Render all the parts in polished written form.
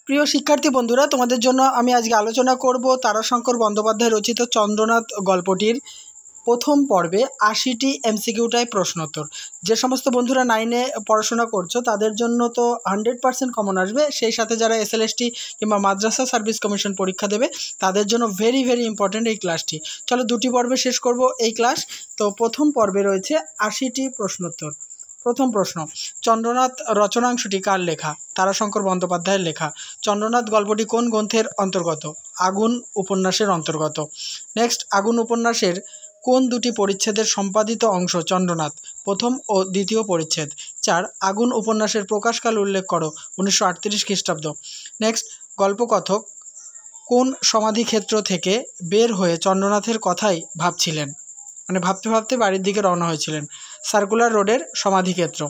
প্রিয় শিক্ষার্থী বন্ধুরা, তোমাদের জন্য আমি আজকে আলোচনা করব তারাশঙ্কর বন্দ্যোপাধ্যায় রচিত চন্দ্রনাথ গল্পটির প্রথম পর্বে ৮০টি এমসিকিউ টাইপ প্রশ্নোত্তর। যে সমস্ত বন্ধুরা 9-এ পড়াশোনা করছো তাদের জন্য তো 100% কমন আসবে, সেই সাথে যারা এসএলএসটি কিংবা মাদ্রাসা সার্ভিস কমিশন পরীক্ষা দেবে তাদের জন্য ভেরি ভেরি ইম্পর্ট্যান্ট এই ক্লাসটি। চলো 2টি পর্বে শেষ করব এই ক্লাস। তো প্রথম পর্বে রয়েছে ৮০টি প্রশ্নোত্তর। প্রথম প্রশ্ন, চন্দ্রনাথ রচনাংশটি কার লেখা? তারাশঙ্কর বন্দ্যোপাধ্যায়ের লেখা। চন্দ্রনাথ গল্পটি কোন গ্রন্থের অন্তর্গত? আগুন উপন্যাসের অন্তর্গত। নেক্সট, আগুন উপন্যাসের কোন দুটি পরিচ্ছেদের সম্পাদিত অংশ চন্দ্রনাথ? প্রথম ও দ্বিতীয় পরিচ্ছেদ। 4, আগুন উপন্যাসের প্রকাশকাল উল্লেখ করো। 1938 খ্রিস্টাব্দ। নেক্সট, গল্পকথক কোন সমাধিক্ষেত্র থেকে বের হয়ে চন্দ্রনাথের কথাই ভাবছিলেন? মানে ভাবতে ভাবতে বাড়ির দিকে রওনা হয়েছিলেন। সার্কুলার রোডের সমাধিক্ষেত্র।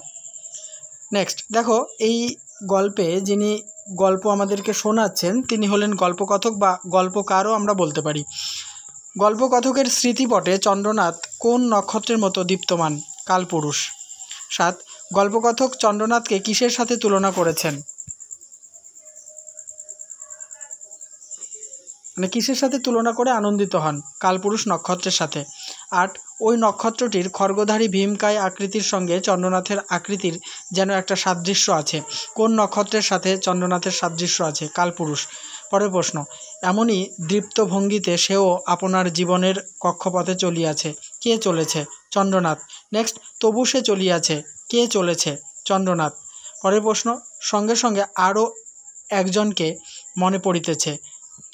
নেক্সট দেখো, এই গল্পে যিনি গল্প আমাদেরকে শোনাচ্ছেন তিনি হলেন গল্পকথক বা গল্পকারও আমরা বলতে পারি। গল্পকথকের স্মৃতিপটে চন্দ্রনাথ কোন নক্ষত্রের মতো দীপ্তমান? কালপুরুষ। 7, গল্পকথক চন্দ্রনাথকে কিসের সাথে তুলনা করেছেন? মানে কিসের সাথে তুলনা করে আনন্দিত হন? কালপুরুষ নক্ষত্রের সাথে। 8, ওই নক্ষত্রটির খড়গধারী ভীমকায় আকৃতির সঙ্গে চন্দ্রনাথের আকৃতির যেন একটা সাদৃশ্য আছে। কোন নক্ষত্রের সাথে চন্দ্রনাথের সাদৃশ্য আছে? কালপুরুষ। পরের প্রশ্ন, এমনই দৃপ্ত ভঙ্গিতে সেও আপনার জীবনের কক্ষপথে চলিয়াছে। কে চলেছে? চন্দ্রনাথ। নেক্সট, তবু সে চলিয়াছে। কে চলেছে? চন্দ্রনাথ। পরের প্রশ্ন, সঙ্গে সঙ্গে আরও একজনকে মনে পড়িতেছে।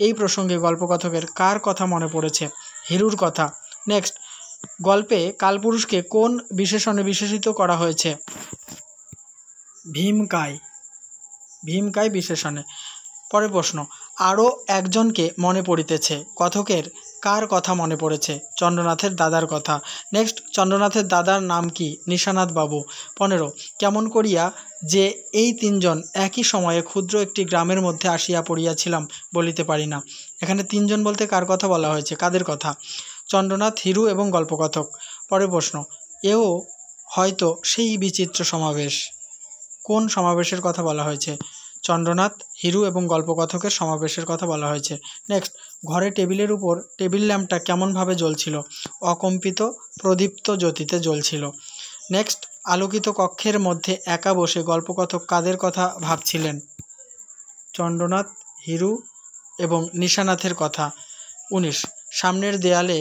এই প্রসঙ্গে গল্পকথকের কার কথা মনে পড়েছে? হিরুর কথা। নেক্সট, গল্পে কালপুরুষকে কোন বিশেষণে বিশেষিত করা হয়েছে? ভীমকায়। ভীমকায় বিশেষণে। পরের প্রশ্ন, আরও একজনকে মনে পড়িতেছে। কথকের কার কথা মনে পড়েছে? চন্দ্রনাথের দাদার কথা। নেক্সট, চন্দ্রনাথের দাদার নাম কি? নিশানাথ বাবু। 15, কেমন করিয়া যে এই তিনজন একই সময়ে ক্ষুদ্র একটি গ্রামের মধ্যে আসিয়া পড়িয়াছিলাম বলিতে পারি না। এখানে তিনজন বলতে কার কথা বলা হয়েছে? কাদের কথা? চন্দ্রনাথ, হিরু এবং গল্পকথক। পরের প্রশ্ন, এও হয়তো সেই বিচিত্র সমাবেশ। কোন সমাবেশের কথা বলা হয়েছে? চন্দ্রনাথ, হিরু এবং গল্পকথকের সমাবেশের কথা বলা হয়েছে। নেক্সট, ঘরে টেবিলের উপর টেবিল ল্যাম্পটা কেমনভাবে জ্বলছিল? অকম্পিত প্রদীপ্ত জ্যোতিতে জ্বলছিল। নেক্সট, আলোকিত কক্ষের মধ্যে একা বসে গল্পকথক কাদের কথা ভাবছিলেন? চন্দ্রনাথ, হিরু এবং নিশানাথের কথা। 19, সামনের দেয়ালে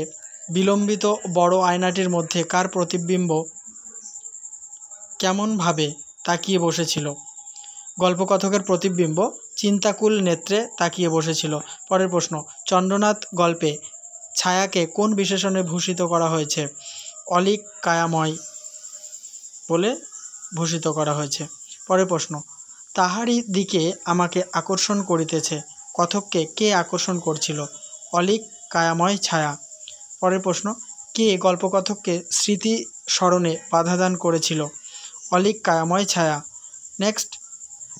বিলম্বিত বড় আয়নাটির মধ্যে কার প্রতিবিম্ব কেমনভাবে তাকিয়ে বসেছিল? গল্পকথকের প্রতিবিম্ব চিন্তাকুল নেত্রে তাকিয়ে বসেছিল। পরের প্রশ্ন, চন্দ্রনাথ গল্পে ছায়াকে কোন বিশেষণে ভূষিত করা হয়েছে? অলিক কায়াময় বলে ভূষিত করা হয়েছে। পরের প্রশ্ন, তাহারই দিকে আমাকে আকর্ষণ করিতেছে। কথককে কে আকর্ষণ করছিল? অলিক কায়াময় ছায়া। পরের প্রশ্ন, কে গল্পকথককে স্মৃতি স্মরণে বাধাদান করেছিল? অলিক কায়াময় ছায়া। নেক্সট,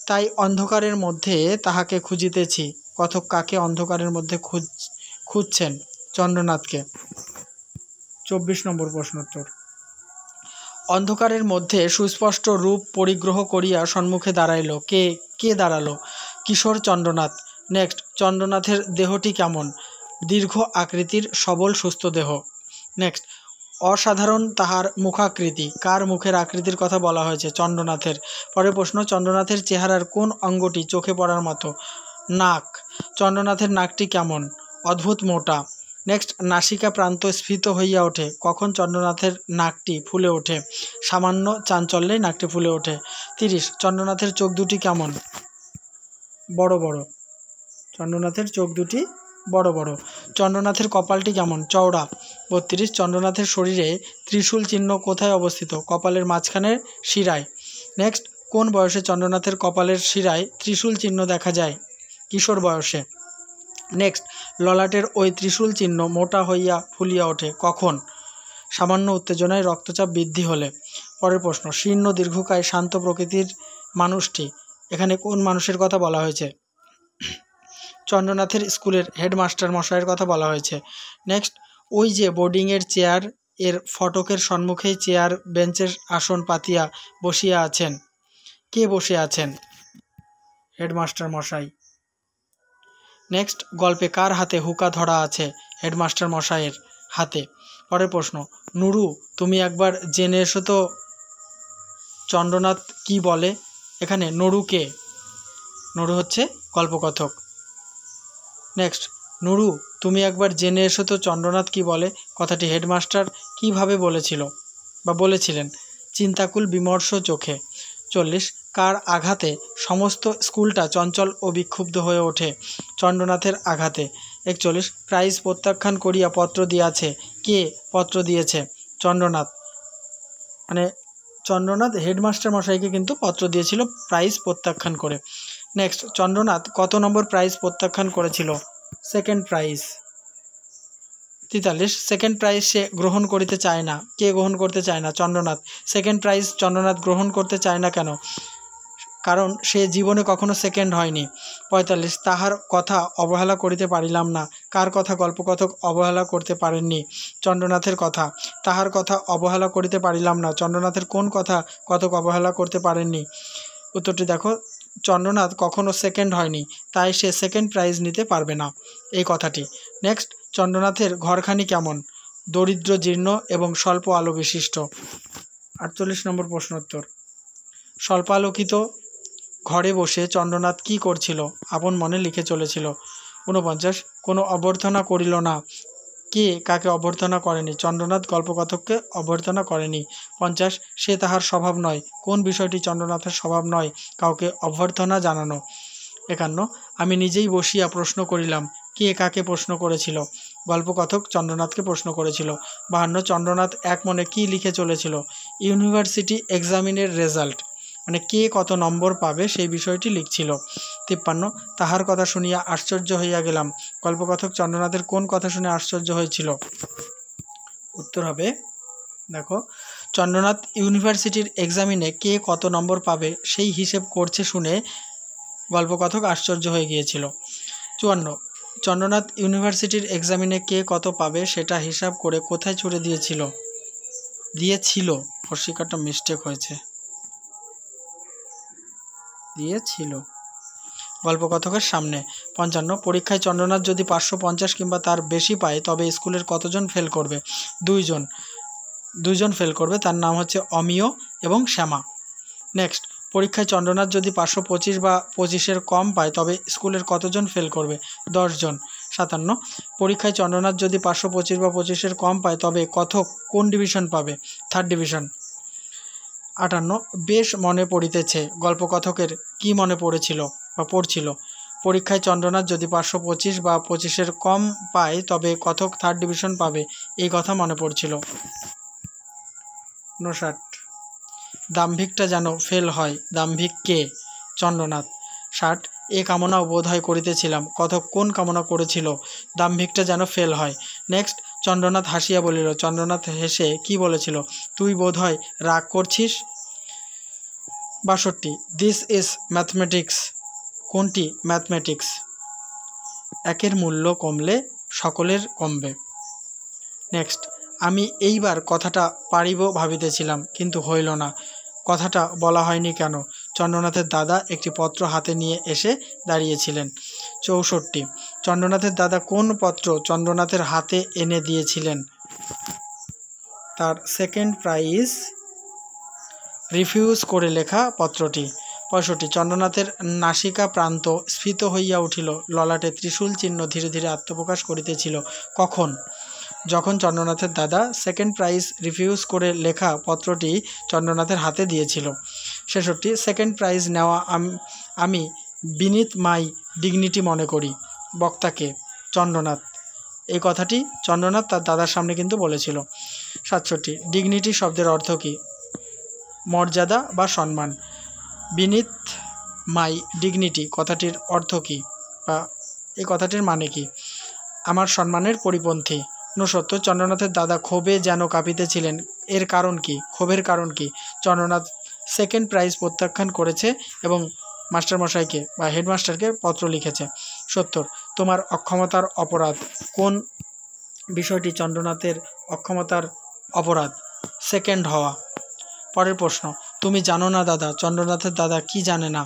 তাই অন্ধকারের মধ্যে তাহাকে খুঁজিতেছি। কথক কাকে অন্ধকারের মধ্যে খুঁজছেন? চন্দ্রনাথকে। 24 নম্বর প্রশ্নোত্তর, অন্ধকারের মধ্যে সুস্পষ্ট রূপ পরিগ্রহ করিয়া সম্মুখে দাঁড়াইল। কে দাঁড়ালো? কিশোর চন্দ্রনাথ। নেক্সট, চন্দ্রনাথের দেহটি কেমন? দীর্ঘ আকৃতির সবল সুস্থ দেহ। নেক্সট, অসাধারণ তাহার মুখাকৃতি। কার মুখের আকৃতির কথা বলা হয়েছে? চন্দ্রনাথের। পরের প্রশ্ন, চন্দ্রনাথের চেহারার কোন অঙ্গটি চোখে পড়ার মতো? নাক। চন্দ্রনাথের নাকটি কেমন? অদ্ভুত মোটা। নেক্সট, নাসিকা প্রান্ত স্ফীত হইয়া ওঠে। কখন চন্দ্রনাথের নাকটি ফুলে ওঠে? সামান্য চাঞ্চল্যেই নাকটি ফুলে ওঠে। 30, চন্দ্রনাথের চোখ দুটি কেমন? বড় বড়। চন্দ্রনাথের চোখ দুটি বড় বড়। চন্দ্রনাথের কপালটি কেমন? চওড়া। 32, চন্দ্রনাথের শরীরে ত্রিশূল চিহ্ন কোথায় অবস্থিত? কপালের মাঝখানের শিরায়। নেক্সট, কোন বয়সে চন্দ্রনাথের কপালের শিরায় ত্রিশূল চিহ্ন দেখা যায়? কিশোর বয়সে। নেক্সট, ললাটের ওই ত্রিশূল চিহ্ন মোটা হইয়া ফুলিয়া ওঠে কখন? সামান্য উত্তেজনায় রক্তচাপ বৃদ্ধি হলে। পরের প্রশ্ন, শীর্ণ দীর্ঘকায় শান্ত প্রকৃতির মানুষটি, এখানে কোন মানুষের কথা বলা হয়েছে? চন্দ্রনাথের স্কুলের হেডমাস্টার মশাইয়ের কথা বলা হয়েছে। নেক্সট, ওই যে বোর্ডিংয়ের চেয়ার এর ফটকের সম্মুখেই চেয়ার বেঞ্চের আসন পাতিয়া বসিয়া আছেন। কে বসে আছেন? হেডমাস্টার মশাই। নেক্সট, গল্পে কার হাতে হুকা ধরা আছে? হেডমাস্টার মশাইয়ের হাতে। পরের প্রশ্ন, নুরু তুমি একবার জেনে এসো তো চন্দ্রনাথ কি বলে? এখানে নুরু কে? নুরু হচ্ছে গল্পকথক। নেক্সট, নুরু তুমি একবার জেনে এসো তো চন্দ্রনাথ কি বলে কথাটি হেডমাস্টার কিভাবে বলেছিল বা বলেছিলেন? চিন্তাকুল বিমর্ষ চোখে। 40, কার আঘাতে সমস্ত স্কুলটা চঞ্চল ও বিক্ষুব্ধ হয়ে ওঠে? চন্দ্রনাথের আঘাতে। 41, প্রাইজ প্রত্যাখ্যান করিয়া পত্র দিয়াছে। কে পত্র দিয়েছে? চন্দ্রনাথ। মানে চন্দ্রনাথ হেডমাস্টার মশাইকে কিন্তু পত্র দিয়েছিল প্রাইজ প্রত্যাখ্যান করে। নেক্সট, চন্দ্রনাথ কত নম্বর প্রাইজ প্রত্যাখ্যান করেছিল? Second prize. 43, সেকেন্ড প্রাইজ সে গ্রহণ করিতে চায় না। কে গ্রহণ করতে চায় না? চন্দ্রনাথ। সেকেন্ড প্রাইজ চন্দ্রনাথ গ্রহণ করতে চায় না কেন? কারণ সে জীবনে কখনো সেকেন্ড হয়নি। 45, তাহার কথা অবহেলা করিতে পারিলাম না। কার কথা গল্পকথক অবহেলা করতে পারেননি? চন্দ্রনাথের কথা। তাহার কথা অবহেলা করিতে পারিলাম না, চন্দ্রনাথের কোন কথা কথক অবহেলা করতে পারেননি? উত্তরটি দেখো, চন্দ্রনাথ কখনো সেকেন্ড হয়নি, তাই সে সেকেন্ড প্রাইজ নিতে পারবে না, এই কথাটি। নেক্সট, চন্দ্রনাথের ঘরখানি কেমন? দরিদ্র, জীর্ণ এবং স্বল্প আলো বিশিষ্ট। 48 নম্বর প্রশ্নোত্তর। স্বল্পালোকিত ঘরে বসে চন্দ্রনাথ কি করছিল? আপন মনে লিখে চলেছিল। 49, কোনো অভ্যর্থনা করিল না। কে কাকে অভ্যর্থনা করেনি? চন্দ্রনাথ গল্পকথককে অভ্যর্থনা করেনি। 50, সে তাহার স্বভাব নয়। কোন বিষয়টি চন্দ্রনাথের স্বভাব নয়? কাউকে অভ্যর্থনা জানানো। 51, আমি নিজেই বসিয়া প্রশ্ন করিলাম। কে কাকে প্রশ্ন করেছিল? গল্পকথক চন্দ্রনাথকে প্রশ্ন করেছিল। 52, চন্দ্রনাথ এক মনে কি লিখে চলেছিল? ইউনিভার্সিটি এক্সামিনের রেজাল্ট, মানে কে কত নম্বর পাবে সেই বিষয়টি লিখছিল। 53, তাহার কথা শুনিয়া আশ্চর্য হইয়া গেলাম। গল্পকথক চন্দ্রনাথের কোন কথা শুনে আশ্চর্য হয়েছিল? উত্তর হবে, দেখো, চন্দ্রনাথ ইউনিভার্সিটির এক্সামিনে কে কত নম্বর পাবে সেই হিসেব করছে শুনে গল্পকথক আশ্চর্য হয়ে গিয়েছিল। 54, চন্দ্রনাথ ইউনিভার্সিটির এক্সামিনে কে কত পাবে সেটা হিসাব করে কোথায় ছুড়ে দিয়েছিল? হর্ষিকারটা মিস্টেক হয়েছে, দিয়েছিল গল্পকথকের সামনে। 55, পরীক্ষায় চন্দ্রনাথ যদি 550 কিংবা তার বেশি পায় তবে স্কুলের কতজন ফেল করবে? 2 জন ফেল করবে, তার নাম হচ্ছে অমিয় এবং শ্যামা। নেক্সট, পরীক্ষায় চন্দ্রনাথ যদি 525 বা 25-এর কম পায় তবে স্কুলের কতজন ফেল করবে? 10 জন। 57, পরীক্ষায় চন্দ্রনাথ যদি 525 বা 25-এর কম পায় তবে কথক কোন ডিভিশন পাবে? Third division. 58, বেশ মনে পড়িতেছে। গল্পকথকের কি মনে পড়েছিল বা পড়ছিল? পরীক্ষায় চন্দ্রনাথ যদি 525 বা 25-এর কম পায় তবে কথক থার্ড ডিভিশন পাবে, এই কথা মনে পড়ছিল। 59, দাম্ভিকটা যেন ফেল হয়। দাম্ভিক কে? চন্দ্রনাথ। 60, এ কামনাও বোধ হয় করিতেছিলাম। কথক কোন কামনা করেছিল? দাম্ভিকটা যেন ফেল হয়। নেক্সট, চন্দ্রনাথ হাসিয়া বলিল। চন্দ্রনাথ হেসে কি বলেছিল? তুই বোধ হয় রাগ করছিস। 62, দিস ইজ ম্যাথমেটিক্স। কোনটি ম্যাথমেটিক্স? একের মূল্য কমলে সকলের কমবে। নেক্সট, আমি এইবার কথাটা পারিব ভাবিতেছিলাম কিন্তু হইল না। কথাটা বলা হয়নি কেন? চন্দ্রনাথের দাদা একটি পত্র হাতে নিয়ে এসে দাঁড়িয়েছিলেন। 64, চন্দ্রনাথের দাদা কোন পত্র চন্দ্রনাথের হাতে এনে দিয়েছিলেন? তার সেকেন্ড প্রাইজ রিফিউজ করে লেখা পত্রটি। 65, চন্দ্রনাথের নাসিকা প্রান্ত স্ফীত হইয়া উঠিল, ললাটে ত্রিশূল চিহ্ন ধীরে ধীরে আত্মপ্রকাশ করিতেছিল। কখন? যখন চন্দ্রনাথের দাদা সেকেন্ড প্রাইজ রিফিউজ করে লেখা পত্রটি চন্দ্রনাথের হাতে দিয়েছিল। 66, সেকেন্ড প্রাইজ নেওয়া আমি বিনিথ মাই ডিগনিটি মনে করি। বক্তাকে? চন্দ্রনাথ। এই কথাটি চন্দ্রনাথ তার দাদার সামনে কিন্তু বলেছিল। 67, ডিগনিটি শব্দের অর্থ কী? মর্যাদা বা সম্মান। বিনিথ মাই ডিগনিটি কথাটির অর্থ কী বা এই কথাটির মানে কি? আমার সম্মানের পরিপন্থী। 69, চন্দ্রনাথের দাদা ক্ষোভে যেন কাঁপিতেছিলেন, এর কারণ কি? ক্ষোভের কারণ কি? চন্দ্রনাথ সেকেন্ড প্রাইজ প্রত্যাখ্যান করেছে এবং মাস্টারমশাইকে বা হেডমাস্টারকে পত্র লিখেছে। 70, তোমার অক্ষমতার অপরাধ। কোন বিষয়টি চন্দ্রনাথের অক্ষমতার অপরাধ? সেকেন্ড হওয়া। পরের প্রশ্ন, তুমি জানো না দাদা, চন্দ্রনাথের দাদা কি জানে না?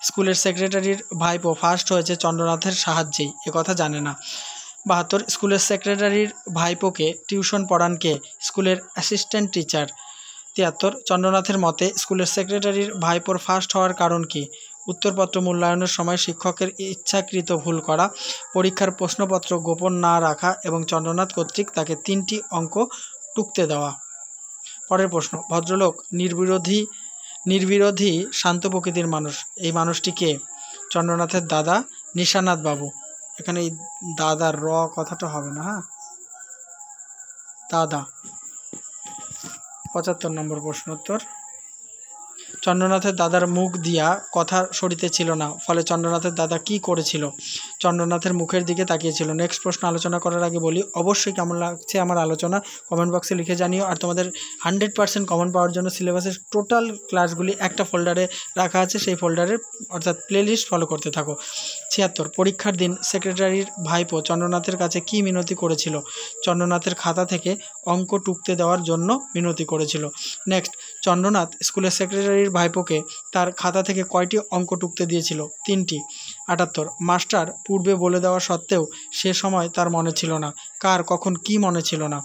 স্কুলের সেক্রেটারির ভাইপো ফার্স্ট হয়েছে চন্দ্রনাথের সাহায্যেই, একথা জানে না। 72 স্কুলের সেক্রেটারির ভাইপোকে টিউশন পড়ান কে? স্কুলের অ্যাসিস্ট্যান্ট টিচার। 73 চন্দ্রনাথের মতে স্কুলের সেক্রেটারির ভাইপোর ফার্স্ট হওয়ার কারণ কি? উত্তরপত্র মূল্যায়নের সময় শিক্ষকের ইচ্ছাকৃত ভুল করা, পরীক্ষার প্রশ্নপত্র গোপন না রাখা এবং চন্দ্রনাথ কর্তৃক তাকে 3টি অঙ্ক টুকতে দেওয়া। পরের প্রশ্ন, ভদ্রলোক নির্বিরোধী শান্ত প্রকৃতির মানুষ, এই মানুষটি কে? চন্দ্রনাথের দাদা নিশানাথ বাবু। এখানে এই দাদার র কথাটা হবে না, হ্যাঁ, দাদা। 75 নম্বর প্রশ্ন উত্তর, চন্দ্রনাথের দাদার মুখ দিয়া কথা সরিতেছিল না, ফলে চন্দ্রনাথের দাদা কি করেছিল? চন্দ্রনাথের মুখের দিকে তাকিয়েছিল। নেক্সট প্রশ্ন আলোচনা করার আগে বলি, অবশ্যই কেমন লাগছে আমার আলোচনা কমেন্ট বক্সে লিখে জানিও। আর তোমাদের 100% কমন পাওয়ার জন্য সিলেবাসের টোটাল ক্লাসগুলি একটা ফোল্ডারে রাখা আছে, সেই ফোল্ডারের অর্থাৎ প্লেলিস্ট ফলো করতে থাকো। 76 পরীক্ষার দিন সেক্রেটারির ভাইপো চন্দ্রনাথের কাছে কি মিনতি করেছিল? চন্দ্রনাথের খাতা থেকে অঙ্ক টুকতে দেওয়ার জন্য মিনতি করেছিল। নেক্সট, চন্দ্রনাথ স্কুলের সেক্রেটারির ভাইপোকে তার খাতা থেকে কয়টি অঙ্ক টুকতে দিয়েছিল? 3টি। 78 মাস্টার পূর্বে বলে দেওয়া সত্ত্বেও সে সময় তার মনে ছিল না, কার কখন কি মনে ছিল না?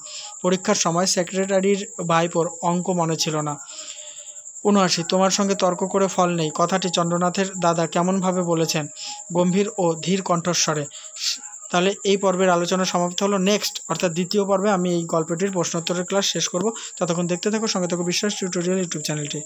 পরীক্ষার সময় সেক্রেটারির ভাইপোর অঙ্ক মনে ছিল না। 79 তোমার সঙ্গে তর্ক করে ফল নেই কথাটি চন্দ্রনাথের দাদা কেমনভাবে বলেছেন? গম্ভীর ও ধীর কণ্ঠস্বরে। তাহলে এই পর্বের আলোচনা সমাপ্ত হলো। নেক্সট অর্থাৎ দ্বিতীয় পর্বে আমি এই গল্পটির প্রশ্নোত্তরের ক্লাস শেষ করব। ততক্ষণ দেখতে থাকো, সঙ্গে থাকো বিশ্বাস টিউটোরিয়াল ইউটিউব চ্যানেলটি।